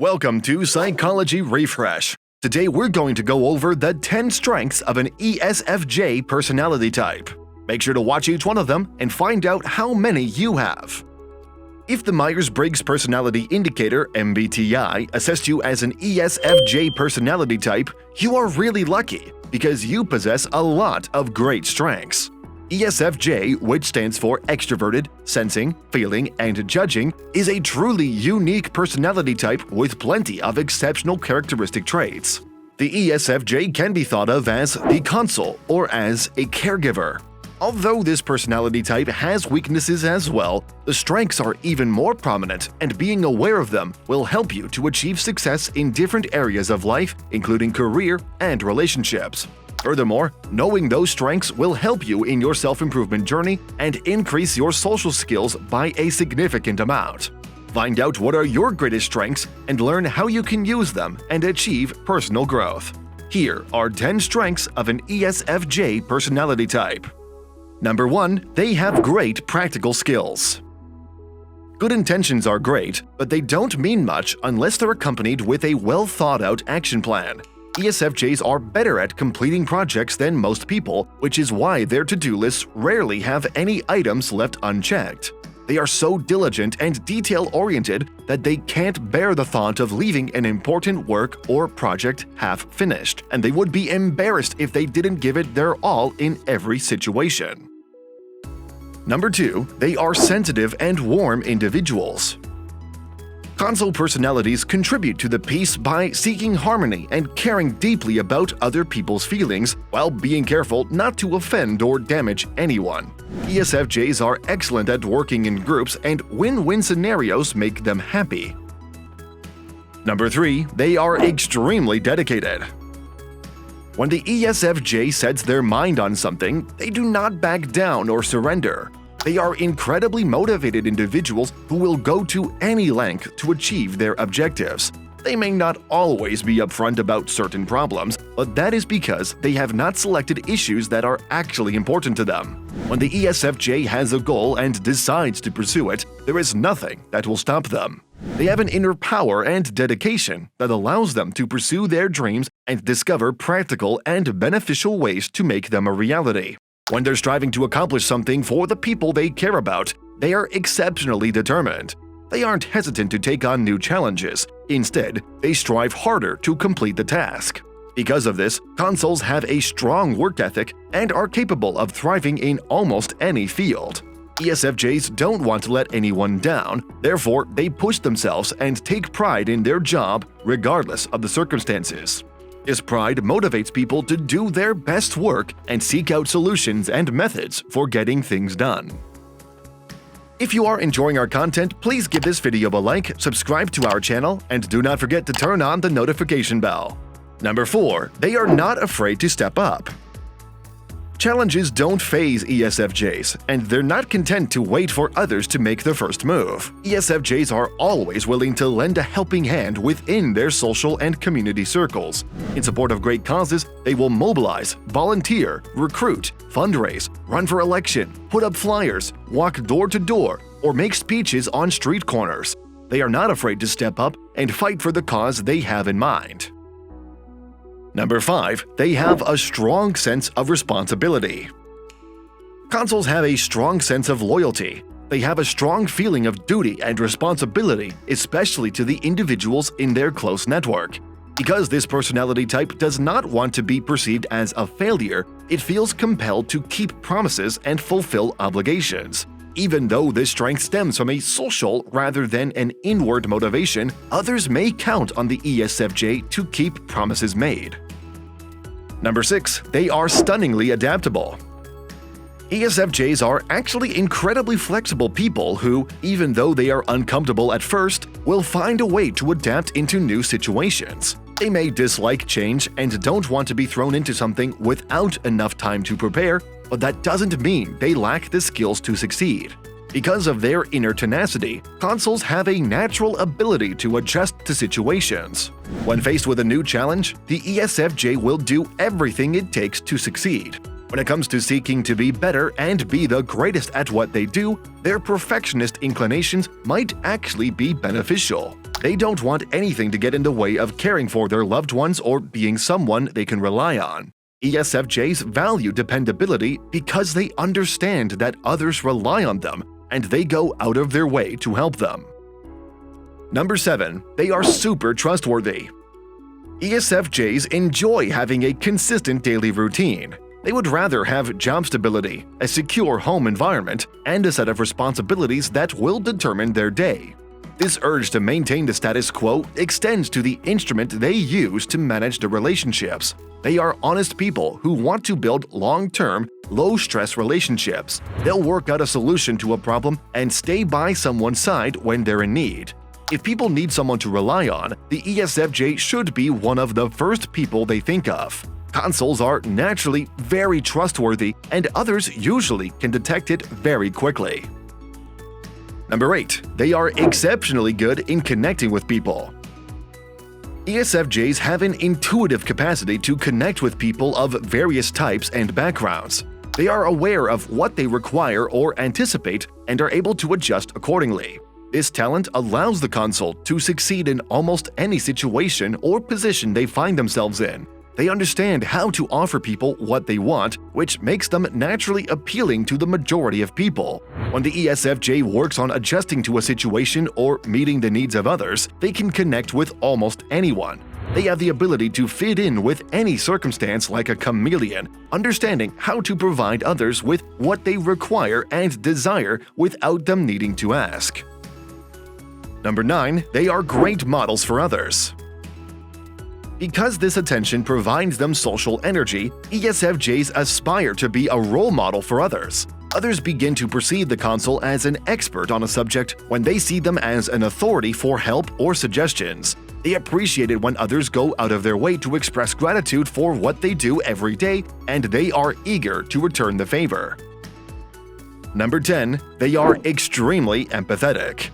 Welcome to Psychology Refresh. Today we're going to go over the 10 strengths of an ESFJ personality type. Make sure to watch each one of them and find out how many you have. If the Myers-Briggs Personality Indicator (MBTI) assessed you as an ESFJ personality type, you are really lucky because you possess a lot of great strengths. ESFJ, which stands for Extroverted, Sensing, Feeling, and Judging, is a truly unique personality type with plenty of exceptional characteristic traits. The ESFJ can be thought of as the consul or as a caregiver. Although this personality type has weaknesses as well, the strengths are even more prominent, and being aware of them will help you to achieve success in different areas of life, including career and relationships. Furthermore, knowing those strengths will help you in your self-improvement journey and increase your social skills by a significant amount. Find out what are your greatest strengths and learn how you can use them and achieve personal growth. Here are 10 strengths of an ESFJ personality type. Number 1. They have great practical skills. Good intentions are great, but they don't mean much unless they're accompanied with a well-thought-out action plan. ESFJs are better at completing projects than most people, which is why their to-do lists rarely have any items left unchecked. They are so diligent and detail-oriented that they can't bear the thought of leaving an important work or project half-finished, and they would be embarrassed if they didn't give it their all in every situation. Number 2. They are sensitive and warm individuals. Consul personalities contribute to the peace by seeking harmony and caring deeply about other people's feelings while being careful not to offend or damage anyone. ESFJs are excellent at working in groups, and win-win scenarios make them happy. Number 3. They are extremely dedicated. When the ESFJ sets their mind on something, they do not back down or surrender. They are incredibly motivated individuals who will go to any length to achieve their objectives. They may not always be upfront about certain problems, but that is because they have not selected issues that are actually important to them. When the ESFJ has a goal and decides to pursue it, there is nothing that will stop them. They have an inner power and dedication that allows them to pursue their dreams and discover practical and beneficial ways to make them a reality. When they're striving to accomplish something for the people they care about, they are exceptionally determined. They aren't hesitant to take on new challenges. Instead, they strive harder to complete the task. Because of this, consuls have a strong work ethic and are capable of thriving in almost any field. ESFJs don't want to let anyone down, therefore they push themselves and take pride in their job regardless of the circumstances. This pride motivates people to do their best work and seek out solutions and methods for getting things done. If you are enjoying our content, please give this video a like, subscribe to our channel, and do not forget to turn on the notification bell. Number 4. They are not afraid to step up. Challenges don't faze ESFJs, and they're not content to wait for others to make the first move. ESFJs are always willing to lend a helping hand within their social and community circles. In support of great causes, they will mobilize, volunteer, recruit, fundraise, run for election, put up flyers, walk door to door, or make speeches on street corners. They are not afraid to step up and fight for the cause they have in mind. Number 5. They have a strong sense of responsibility. Consuls have a strong sense of loyalty. They have a strong feeling of duty and responsibility, especially to the individuals in their close network. Because this personality type does not want to be perceived as a failure, it feels compelled to keep promises and fulfill obligations. Even though this strength stems from a social rather than an inward motivation, others may count on the ESFJ to keep promises made. Number 6. They are stunningly adaptable. ESFJs are actually incredibly flexible people who, even though they are uncomfortable at first, will find a way to adapt into new situations. They may dislike change and don't want to be thrown into something without enough time to prepare, but that doesn't mean they lack the skills to succeed. Because of their inner tenacity, consuls have a natural ability to adjust to situations. When faced with a new challenge, the ESFJ will do everything it takes to succeed. When it comes to seeking to be better and be the greatest at what they do, their perfectionist inclinations might actually be beneficial. They don't want anything to get in the way of caring for their loved ones or being someone they can rely on. ESFJs value dependability because they understand that others rely on them and they go out of their way to help them. Number 7. They are super trustworthy. ESFJs enjoy having a consistent daily routine. They would rather have job stability, a secure home environment, and a set of responsibilities that will determine their day. This urge to maintain the status quo extends to the instrument they use to manage the relationships. They are honest people who want to build long-term, low-stress relationships. They'll work out a solution to a problem and stay by someone's side when they're in need. If people need someone to rely on, the ESFJ should be one of the first people they think of. Consuls are naturally very trustworthy, and others usually can detect it very quickly. Number 8. They are exceptionally good in connecting with people. ESFJs have an intuitive capacity to connect with people of various types and backgrounds. They are aware of what they require or anticipate and are able to adjust accordingly. This talent allows the consul to succeed in almost any situation or position they find themselves in. They understand how to offer people what they want, which makes them naturally appealing to the majority of people. When the ESFJ works on adjusting to a situation or meeting the needs of others, they can connect with almost anyone. They have the ability to fit in with any circumstance like a chameleon, understanding how to provide others with what they require and desire without them needing to ask. Number 9. They are great models for others. Because this attention provides them social energy, ESFJs aspire to be a role model for others. Others begin to perceive the consul as an expert on a subject when they see them as an authority for help or suggestions. They appreciate it when others go out of their way to express gratitude for what they do every day, and they are eager to return the favor. Number 10. They are extremely empathetic.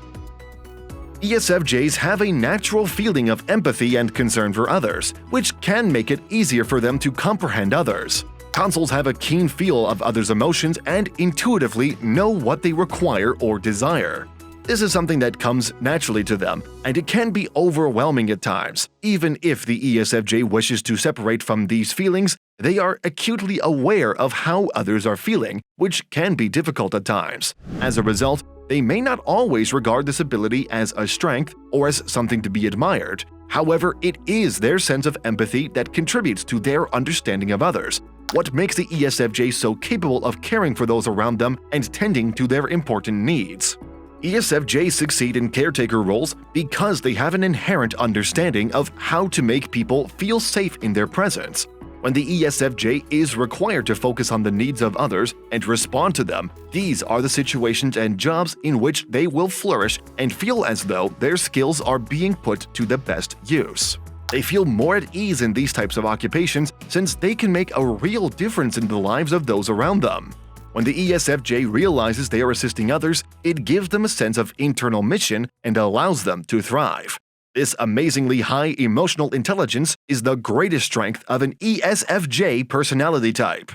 ESFJs have a natural feeling of empathy and concern for others, which can make it easier for them to comprehend others. Consuls have a keen feel of others' emotions and intuitively know what they require or desire. This is something that comes naturally to them, and it can be overwhelming at times. Even if the ESFJ wishes to separate from these feelings, they are acutely aware of how others are feeling, which can be difficult at times. As a result, they may not always regard this ability as a strength or as something to be admired. However, it is their sense of empathy that contributes to their understanding of others, what makes the ESFJ so capable of caring for those around them and tending to their important needs. ESFJs succeed in caretaker roles because they have an inherent understanding of how to make people feel safe in their presence. When the ESFJ is required to focus on the needs of others and respond to them, these are the situations and jobs in which they will flourish and feel as though their skills are being put to the best use. They feel more at ease in these types of occupations since they can make a real difference in the lives of those around them. When the ESFJ realizes they are assisting others, it gives them a sense of internal mission and allows them to thrive. This amazingly high emotional intelligence is the greatest strength of an ESFJ personality type.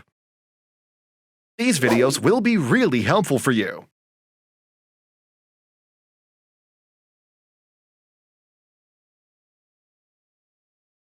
These videos will be really helpful for you.